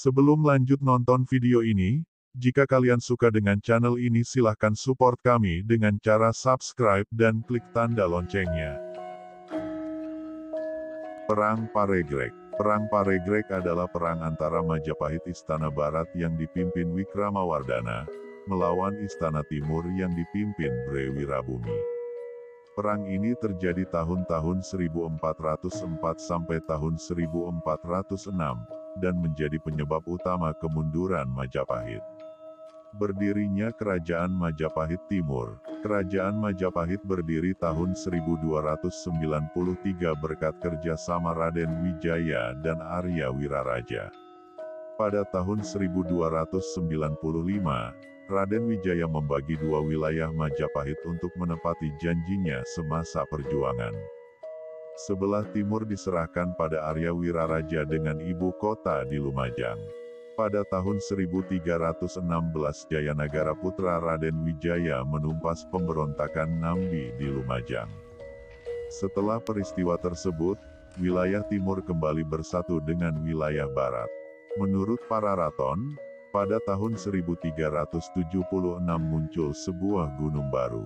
Sebelum lanjut nonton video ini, jika kalian suka dengan channel ini silahkan support kami dengan cara subscribe dan klik tanda loncengnya. Perang Paregreg. Perang Paregreg adalah perang antara Majapahit Istana Barat yang dipimpin Wikramawardhana, melawan Istana Timur yang dipimpin Bre Wirabumi. Perang ini terjadi tahun-tahun 1404 sampai tahun 1406, dan menjadi penyebab utama kemunduran Majapahit. Berdirinya Kerajaan Majapahit Timur. Kerajaan Majapahit berdiri tahun 1293 berkat kerjasama Raden Wijaya dan Arya Wiraraja. Pada tahun 1295, Raden Wijaya membagi dua wilayah Majapahit untuk menepati janjinya semasa perjuangan. Sebelah timur diserahkan pada Arya Wiraraja dengan ibu kota di Lumajang. Pada tahun 1316 Jayanagara putra Raden Wijaya menumpas pemberontakan Nambi di Lumajang. Setelah peristiwa tersebut, wilayah timur kembali bersatu dengan wilayah barat. Menurut para raton, pada tahun 1376 muncul sebuah gunung baru.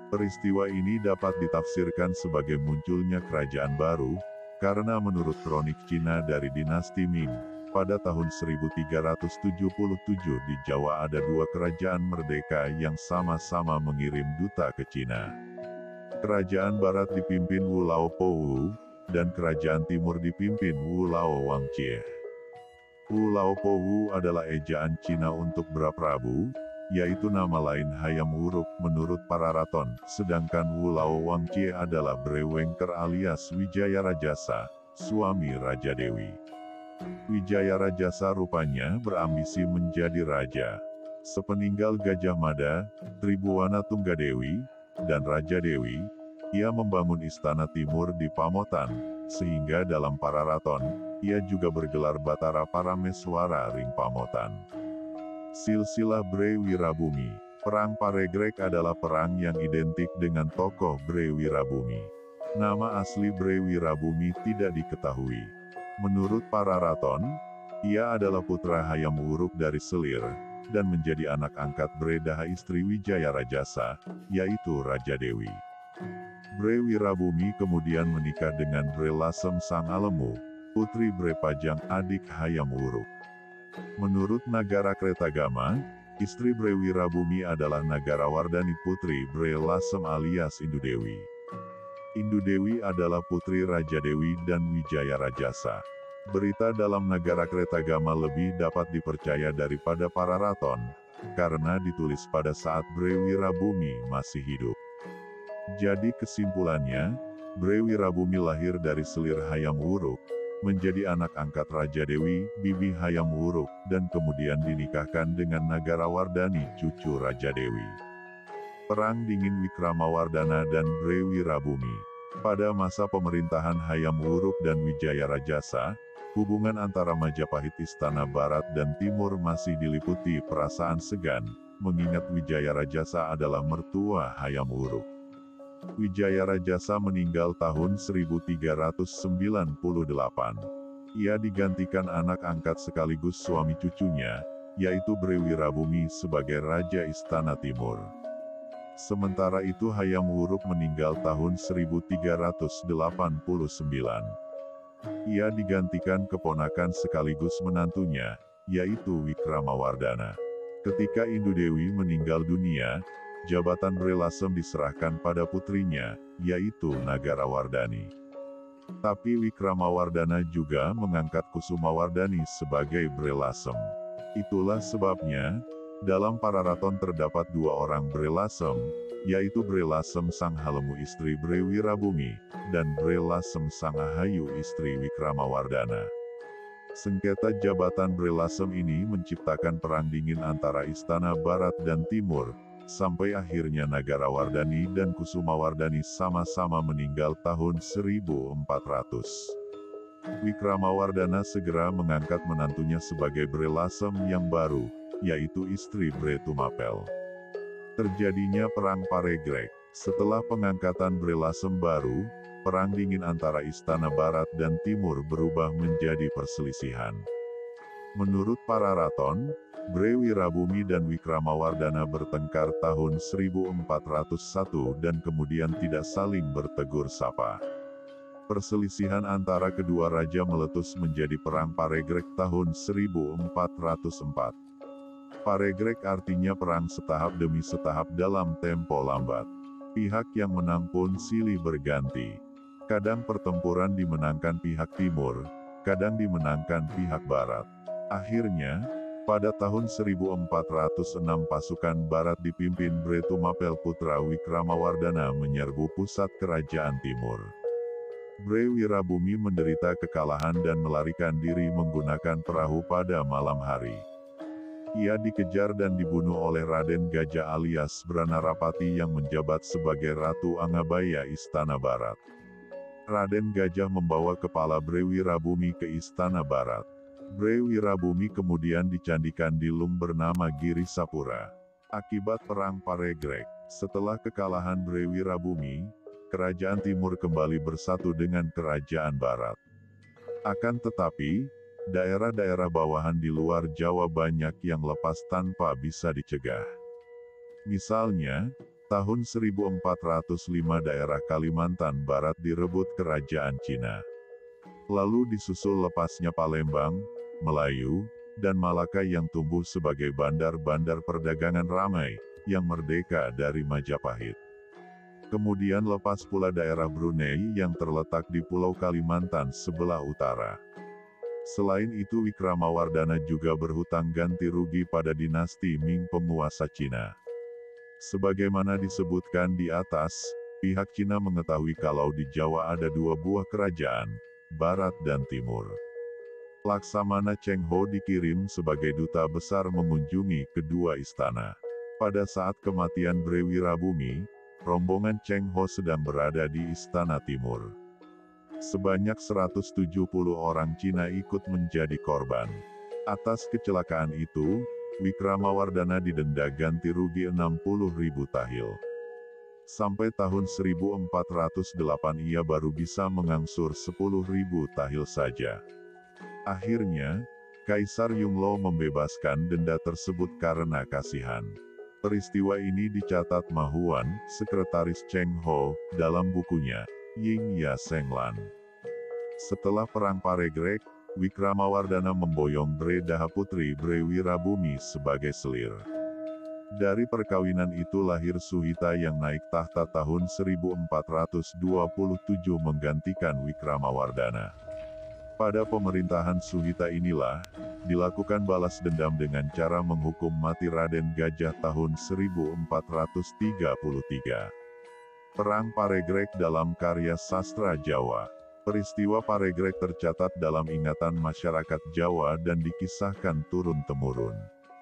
Peristiwa ini dapat ditafsirkan sebagai munculnya kerajaan baru, karena menurut kronik Cina dari dinasti Ming, pada tahun 1377 di Jawa ada dua kerajaan merdeka yang sama-sama mengirim duta ke Cina. Kerajaan barat dipimpin Wu Laopowu, dan kerajaan timur dipimpin Wu Lao Wangcie. Wu Laopowu adalah ejaan Cina untuk Bra Prabu, yaitu nama lain Hayam Wuruk menurut para raton, sedangkan Wu Lao Wangcie adalah Bre Wengker alias Wijaya Rajasa, suami Raja Dewi. Wijaya Rajasa rupanya berambisi menjadi raja. Sepeninggal Gajah Mada, Tribuwana Tunggadewi, dan Raja Dewi, ia membangun istana timur di Pamotan, sehingga dalam para raton, ia juga bergelar Batara Parameswara Ring Pamotan. Silsilah Bre Wirabumi. Perang Paregreg adalah perang yang identik dengan tokoh Bre Wirabumi. Nama asli Bre Wirabumi tidak diketahui. Menurut para raton, ia adalah putra Hayam Wuruk dari Selir, dan menjadi anak angkat Bre Daha istri Wijaya Rajasa, yaitu Raja Dewi. Bre Wirabumi kemudian menikah dengan Bre Lasem Sang Alemu, putri Bre Pajang adik Hayam Wuruk. Menurut Nagara Kretagama, istri Bre Wirabumi adalah Nagarawardhani putri Bre Lasem alias Indu Dewi. Indu Dewi adalah putri Raja Dewi dan Wijaya Rajasa. Berita dalam Nagara Kretagama lebih dapat dipercaya daripada para raton, karena ditulis pada saat Bre Wirabumi masih hidup. Jadi kesimpulannya, Bre Wirabumi lahir dari Selir Hayam Wuruk, menjadi anak angkat Raja Dewi, Bibi Hayam Wuruk, dan kemudian dinikahkan dengan Nagarawardhani, cucu Raja Dewi. Perang Dingin Wikramawardhana dan Bre Wirabumi. Pada masa pemerintahan Hayam Wuruk dan Wijaya Rajasa, hubungan antara Majapahit Istana Barat dan Timur masih diliputi perasaan segan, mengingat Wijaya Rajasa adalah mertua Hayam Wuruk. Wijaya Rajasa meninggal tahun 1398. Ia digantikan anak angkat sekaligus suami cucunya, yaitu Bre Wirabumi sebagai Raja Istana Timur. Sementara itu Hayam Wuruk meninggal tahun 1389. Ia digantikan keponakan sekaligus menantunya, yaitu Wikramawardhana. Ketika Indu Dewi meninggal dunia, jabatan Bre Lasem diserahkan pada putrinya, yaitu Nagarawardhani. Tapi Wikramawardhana juga mengangkat Kusumawardhani sebagai Bre Lasem. Itulah sebabnya, dalam para raton terdapat dua orang Bre Lasem, yaitu Bre Lasem Sang Halemu istri Bre Wirabumi, dan Bre Lasem Sang Ahayu istri Wikramawardhana. Sengketa jabatan Bre Lasem ini menciptakan perang dingin antara Istana Barat dan Timur, sampai akhirnya Nagarawardhani dan Kusumawardhani sama-sama meninggal tahun 1400. Wikramawardhana segera mengangkat menantunya sebagai Bre Lasem yang baru, yaitu istri Bre Tumapel. Terjadinya Perang Paregreg. Setelah pengangkatan Bre Lasem baru, perang dingin antara Istana Barat dan Timur berubah menjadi perselisihan. Menurut para raton, Bre Wirabumi dan Wikramawardhana bertengkar tahun 1401 dan kemudian tidak saling bertegur sapa. Perselisihan antara kedua raja meletus menjadi Perang Paregrek tahun 1404. Paregrek artinya perang setahap demi setahap dalam tempo lambat. Pihak yang menang pun silih berganti. Kadang pertempuran dimenangkan pihak timur, kadang dimenangkan pihak barat. Akhirnya, pada tahun 1406 pasukan barat dipimpin Bre Tumapel putra Wikramawardhana menyerbu pusat kerajaan timur. Bre Wirabumi menderita kekalahan dan melarikan diri menggunakan perahu pada malam hari. Ia dikejar dan dibunuh oleh Raden Gajah alias Branarapati yang menjabat sebagai Ratu Angabaya Istana Barat. Raden Gajah membawa kepala Bre Wirabumi ke Istana Barat. Bre Wirabumi kemudian dicandikan di lung bernama Giri Sapura. Akibat Perang Paregrek, setelah kekalahan Bre Wirabumi, Kerajaan Timur kembali bersatu dengan Kerajaan Barat. Akan tetapi, daerah-daerah bawahan di luar Jawa banyak yang lepas tanpa bisa dicegah. Misalnya, tahun 1405 daerah Kalimantan Barat direbut Kerajaan Cina. Lalu disusul lepasnya Palembang, Melayu, dan Malaka yang tumbuh sebagai bandar-bandar perdagangan ramai, yang merdeka dari Majapahit. Kemudian lepas pula daerah Brunei yang terletak di Pulau Kalimantan sebelah utara. Selain itu Wikramawardhana juga berhutang ganti rugi pada dinasti Ming penguasa Cina. Sebagaimana disebutkan di atas, pihak Cina mengetahui kalau di Jawa ada dua buah kerajaan, Barat dan Timur. Laksamana Cheng Ho dikirim sebagai duta besar mengunjungi kedua istana. Pada saat kematian Bre Wirabumi, rombongan Cheng Ho sedang berada di Istana Timur. Sebanyak 170 orang Cina ikut menjadi korban. Atas kecelakaan itu, Wikramawardhana didenda ganti rugi 60.000 tahil. Sampai tahun 1408 ia baru bisa mengangsur 10.000 tahil saja. Akhirnya, Kaisar Yongle membebaskan denda tersebut karena kasihan. Peristiwa ini dicatat Ma Huan, sekretaris Cheng Ho, dalam bukunya, Ying Ya Senglan. Setelah Perang Paregrek, Wikramawardhana memboyong Bre Dahaputri Bre Wirabumi sebagai selir. Dari perkawinan itu lahir Suhita yang naik tahta tahun 1427 menggantikan Wikramawardhana. Pada pemerintahan Suhita inilah, dilakukan balas dendam dengan cara menghukum mati Raden Gajah tahun 1433. Perang Paregrek dalam karya sastra Jawa. Peristiwa Paregrek tercatat dalam ingatan masyarakat Jawa dan dikisahkan turun-temurun.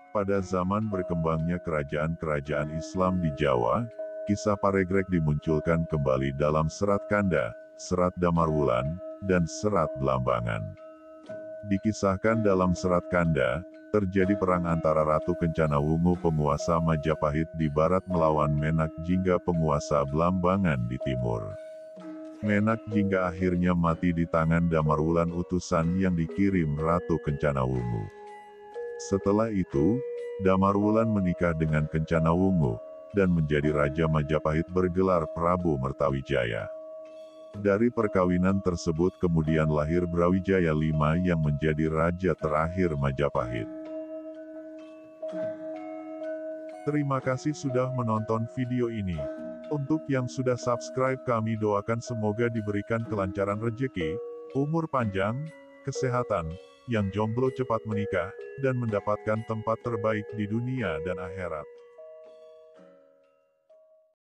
Pada zaman berkembangnya kerajaan-kerajaan Islam di Jawa, kisah Paregrek dimunculkan kembali dalam Serat Kanda, Serat Damarwulan, dan Serat Blambangan. Dikisahkan dalam Serat Kanda, terjadi perang antara Ratu Kencana Wungu penguasa Majapahit di barat melawan Menak Jingga penguasa Blambangan di timur. Menak Jingga akhirnya mati di tangan Damarwulan utusan yang dikirim Ratu Kencana Wungu. Setelah itu, Damarwulan menikah dengan Kencana Wungu, dan menjadi Raja Majapahit bergelar Prabu Mertawijaya. Dari perkawinan tersebut kemudian lahir Brawijaya V yang menjadi raja terakhir Majapahit. Terima kasih sudah menonton video ini. Untuk yang sudah subscribe kami doakan semoga diberikan kelancaran rezeki, umur panjang, kesehatan, yang jomblo cepat menikah, dan mendapatkan tempat terbaik di dunia dan akhirat.